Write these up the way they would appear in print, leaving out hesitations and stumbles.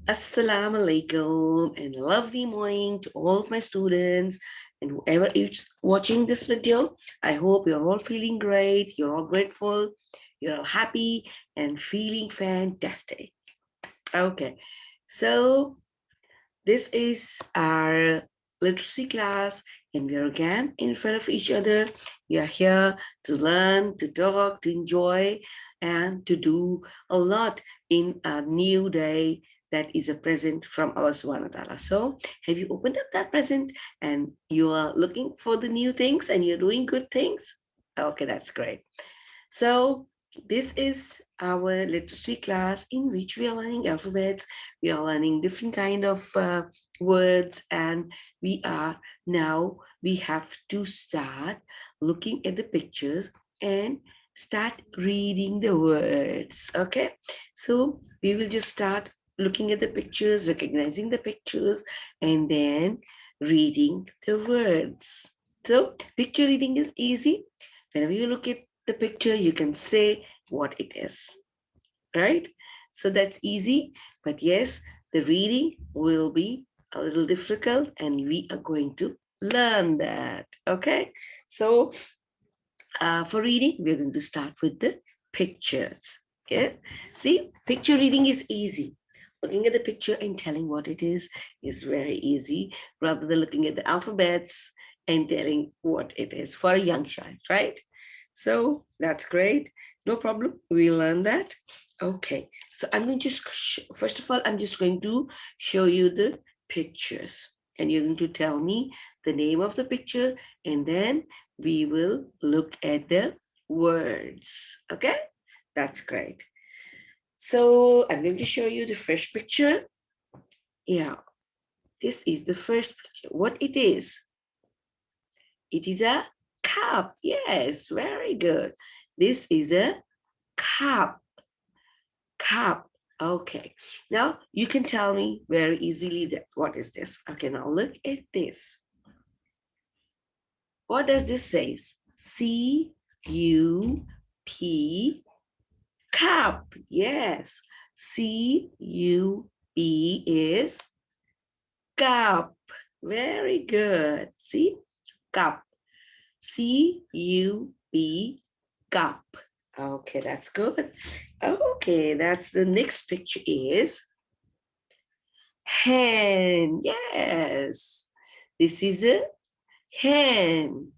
Assalamu alaikum and lovely morning to all of my students and whoever is watching this video. I hope you're all feeling great, you're all grateful, you're all happy and feeling fantastic. Okay, so this is our literacy class and we are again in front of each other. We are here to learn, to talk, to enjoy and to do a lot in a new day that is a present from Allah subhanahu wa ta'ala. So have you opened up that present and you are looking for the new things and you're doing good things? Okay, that's great. So this is our literacy class in which we are learning alphabets, we are learning different kind of words, and we have to start looking at the pictures and start reading the words. Okay, so we will just start looking at the pictures, recognizing the pictures, and then reading the words. So picture reading is easy. Whenever you look at the picture, you can say what it is, right? So that's easy. But yes, the reading will be a little difficult and we are going to learn that. Okay. So for reading, we're going to start with the pictures. Yeah. See, picture reading is easy. Looking at the picture and telling what it is very easy rather than looking at the alphabets and telling what it is for a young child, right? So that's great. No problem. We'll learn that. Okay. So I'm going to first of all, I'm just going to show you the pictures and you're going to tell me the name of the picture and then we will look at the words. Okay. That's great. So I'm going to show you the first picture. Yeah. This is the first picture. What it is? It is a cup. Yes, very good. This is a cup. Cup. Okay. Now you can tell me very easily that what is this? Okay, now look at this. What does this say? C-U-P, cup. Yes. C-U-P is cup. Very good. See? Cup. C-U-P, cup. Okay, that's good. Okay, that's the next picture is hen. Yes, this is a hen.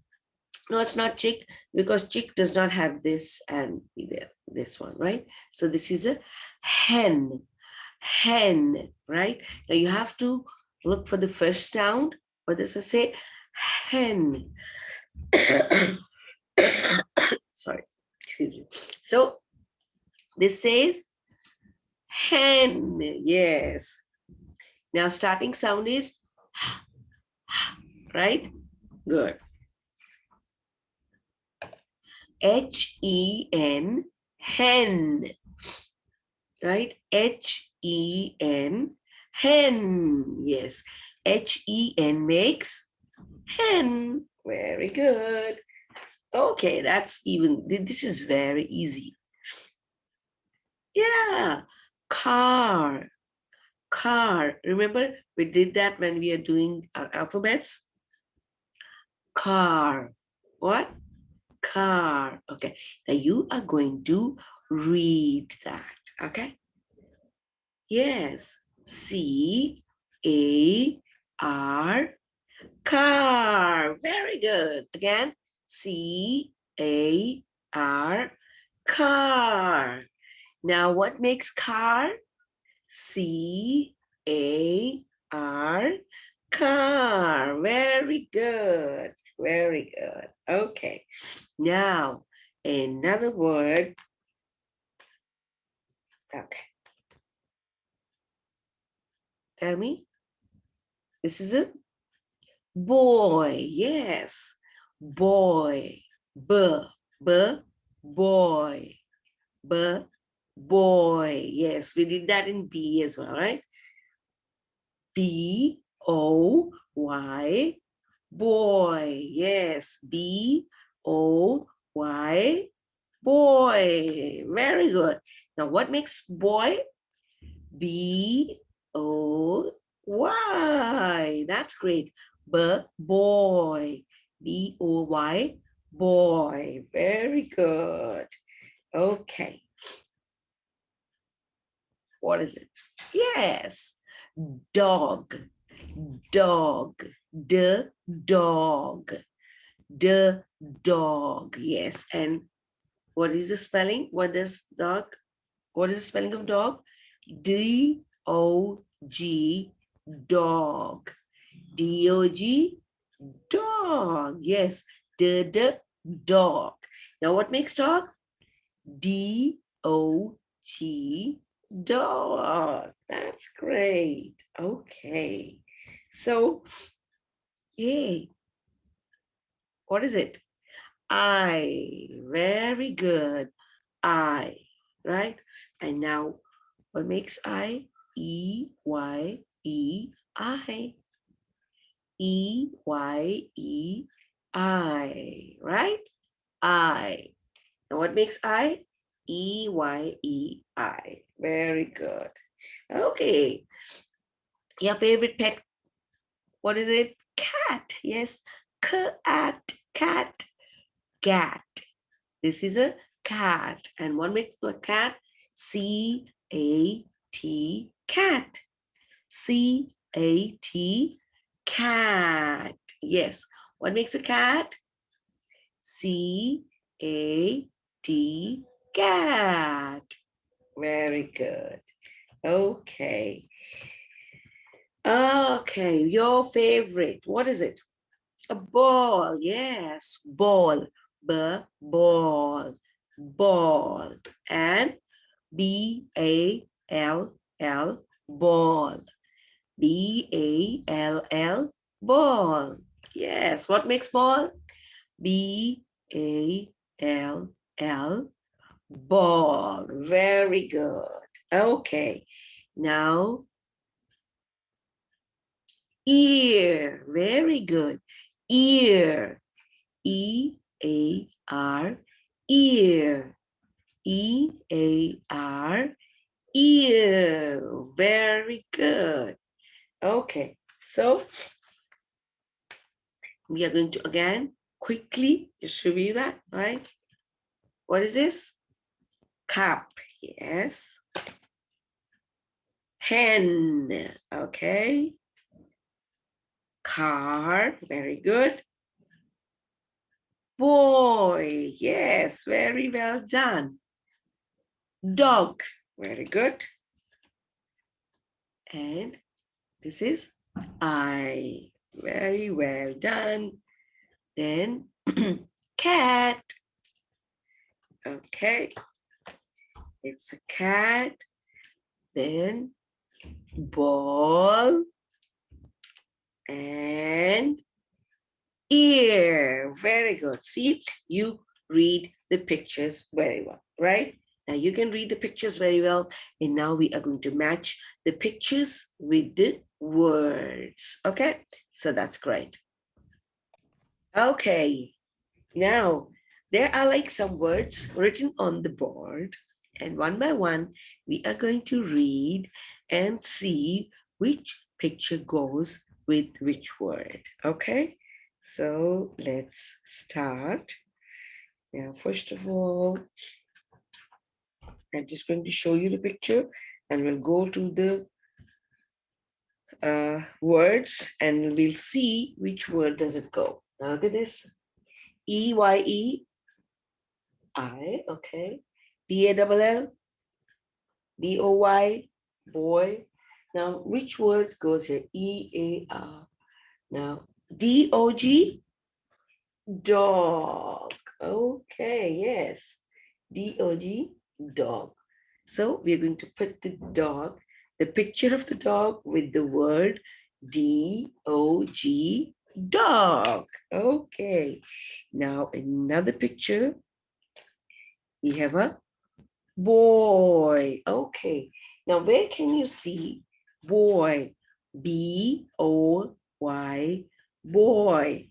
No, it's not chick because chick does not have this and this one, right? So this is a hen. Hen, right? Now you have to look for the first sound. What does it say? Hen. Sorry, excuse me. So this says hen. Yes. Now starting sound is right. Good. H-E-N, hen. Right. H-E-N, hen. Yes. H-E-N makes hen. Very good. Okay, that's even, this is very easy. Yeah, car, car. Remember, we did that when we are doing our alphabets? Car. What? Car. Okay, now you are going to read that. Okay? Yes. C-A-R, car. Very good. Again, C-A-R, car. Now, what makes car? C-A-R, car. Very good. Very good. Okay. Now, another word. Okay. Tell me. This is a boy. Yes. Boy. B. B. Boy. B. Boy. Yes, we did that in B as well, right? B-O-Y, boy. Yes, B-O-Y, boy. Very good. Now, what makes boy? B-O-Y. B-O-Y. That's great. Boy. B-O-Y. Boy. Very good. Okay. What is it? Yes. Dog. Dog. Dog. Dog. Yes. And what is the spelling? What is the spelling of dog? D-O-G, dog. D-O-G, dog. Yes, dog. Now what makes dog? D-O-G, dog. That's great. Okay. So, yay. What is it? I. Very good. I. Right? And now what makes I? E-Y-E-I. E-Y-E-I. Right? I. And what makes I? E-Y-E-I. Very good. Okay. Your favorite pet, what is it? Cat. Yes. Cat. Cat. Cat. This is a cat. And what makes the cat? C-A-T. Cat. C-A-T. Cat. Yes. What makes a cat? C-A-T. Cat. Very good. Okay. Okay. Your favorite. What is it? A ball. Yes. Ball. Ball. Ball. And B-A-L-L. Ball. B-A-L-L. Ball. Yes. What makes ball? B-A-L-L. Ball. Very good. Okay. Now, ear. Very good. Ear. E-A-R. Ear. E-A-R. Ear. Very good. Okay. So we are going to again quickly just review that, right? What is this? Cup. Yes. Hen. Okay. Car. Very good. Boy. Yes. Very well done. Dog. Very good. And this is I. Very well done. Then cat. Okay. It's a cat. Then ball and ear. Very good. See, you read the pictures very well, right? Now you can read the pictures very well. And now we are going to match the pictures with the words. Okay, so that's great. Okay, now there are like some words written on the board. And one by one, we are going to read and see which picture goes with which word. Okay, so let's start. Now, first of all, I'm just going to show you the picture and we'll go to the words and we'll see which word does it go. Now look at this. E-Y-E-I, okay. B-A-L-L, B-O-Y, boy. Now, which word goes here? E-A-R. Now, D-O-G, dog. Okay, yes. D-O-G, dog. So we're going to put the dog, the picture of the dog with the word D-O-G, dog. Okay. Now another picture. We have a boy. Okay. Now where can you see boy? B-O-Y, boy.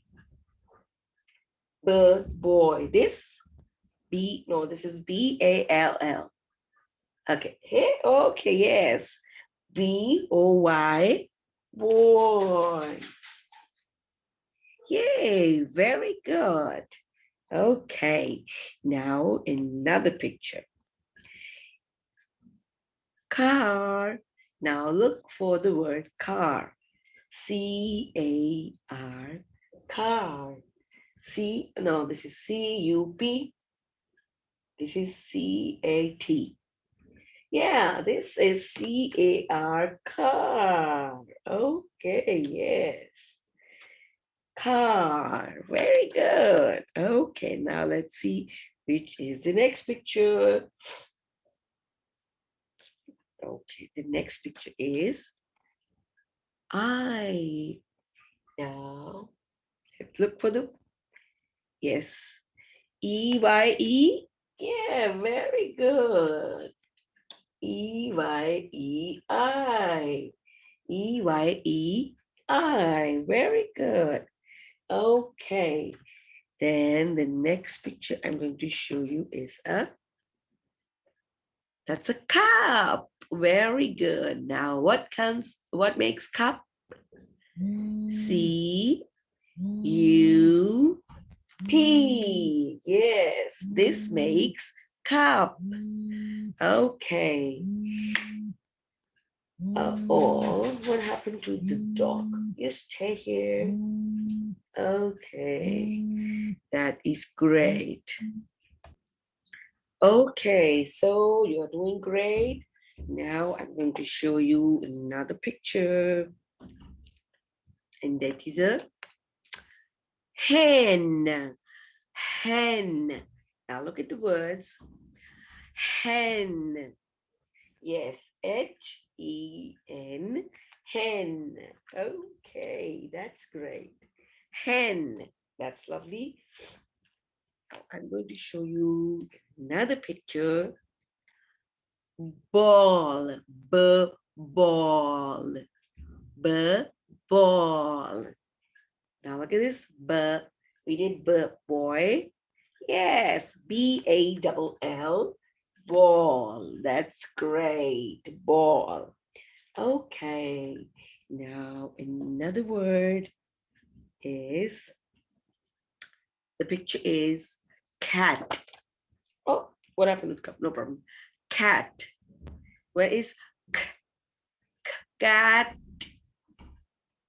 Boy. This this is B-A-L-L. Okay. Here, okay, yes. B-O-Y, boy. Yay, very good. Okay, now another picture. Car. Now look for the word car. C-A-R, car. No, this is C-U-P. This is C-A-T. Yeah, this is C-A-R, car. Okay, yes. Car, very good. Okay, now let's see which is the next picture. Okay, the next picture is I. Now, let's look for the, yes, E-Y-E. Yeah, very good. E-Y-E-I. E-Y-E-I. Very good. Okay. Then the next picture I'm going to show you is that's a cup. Very good. Now what makes cup? C-U-P. Yes, this makes cup. Okay. Oh, what happened to the dog? You stay here. Okay, that is great. Okay, so you're doing great. Now I'm going to show you another picture. And that is a hen. Hen. Now look at the words. Hen. Yes, H-E-N. Hen. Okay, that's great. Hen. That's lovely. Now I'm going to show you another picture. Ball. Ball. Ball. Now look at this. We did boy. Yes, B-A-L-L. Ball. That's great. Ball. Okay. Now another word is, the picture is cat. Oh, what happened with cup? No problem. Cat. Where is cat?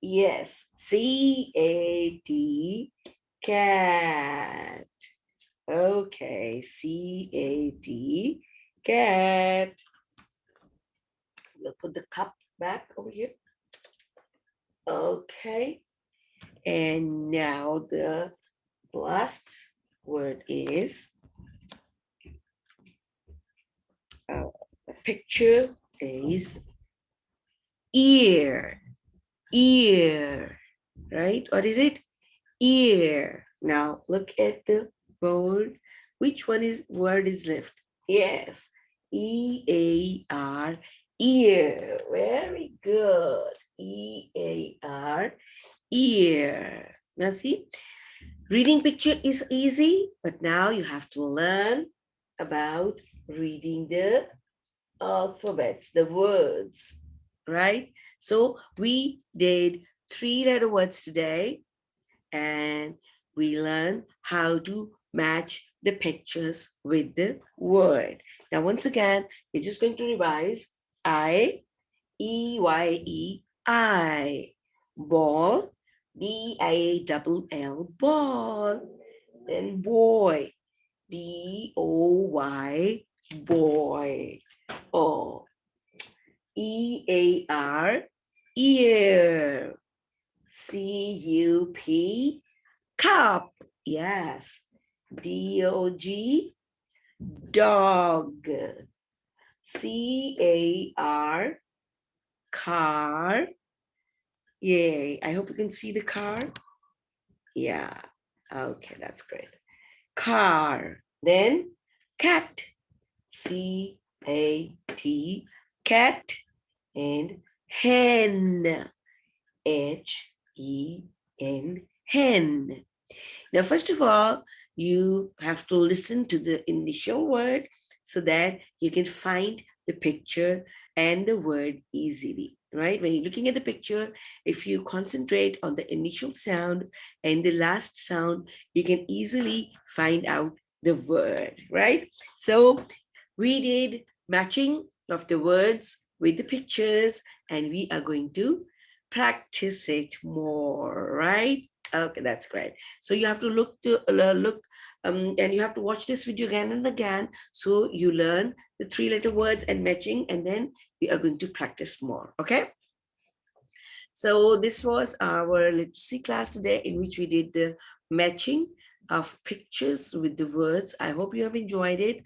Yes, C-A-T, cat. Okay, C-A-T, cat. We'll put the cup back over here. Okay, and now the last word is, the picture is ear. Ear, right? What is it? Ear. Now look at the board. Which word is left? Yes, E-A-R, ear. Very good. E-A-R, ear. Now see, reading picture is easy, but now you have to learn about reading the alphabets, the words, right? So we did 3-letter words today, and we learned how to match the pictures with the word. Now, once again, we're just going to revise. I, ball, B-I-L-L, ball. Then boy, B-O-Y, boy. Oh, E-A-R, ear. C-U-P, cup. Yes. D-O-G, dog. C-A-R, car. Yay. I hope you can see the car. Yeah. Okay, that's great. Car. Then cat. C-A-T, cat. And hen. H-E-N, hen. Now, first of all, you have to listen to the initial word so that you can find the picture and the word easily, right? When you're looking at the picture, if you concentrate on the initial sound and the last sound, you can easily find out the word, right? So we did matching of the words with the pictures, and we are going to practice it more, right? Okay, that's great. So you have to look and you have to watch this video again and again, so you learn the three-letter words and matching, and then we are going to practice more. Okay, so this was our literacy class today, in which we did the matching of pictures with the words. I hope you have enjoyed it.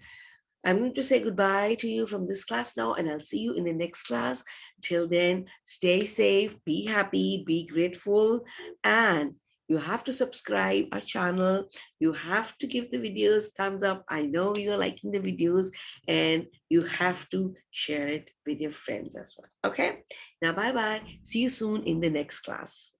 I'm going to say goodbye to you from this class now, and I'll see you in the next class. Till then, stay safe, be happy, be grateful, and you have to subscribe our channel. You have to give the videos thumbs up. I know you're liking the videos, and you have to share it with your friends as well. Okay, now bye bye. See you soon in the next class.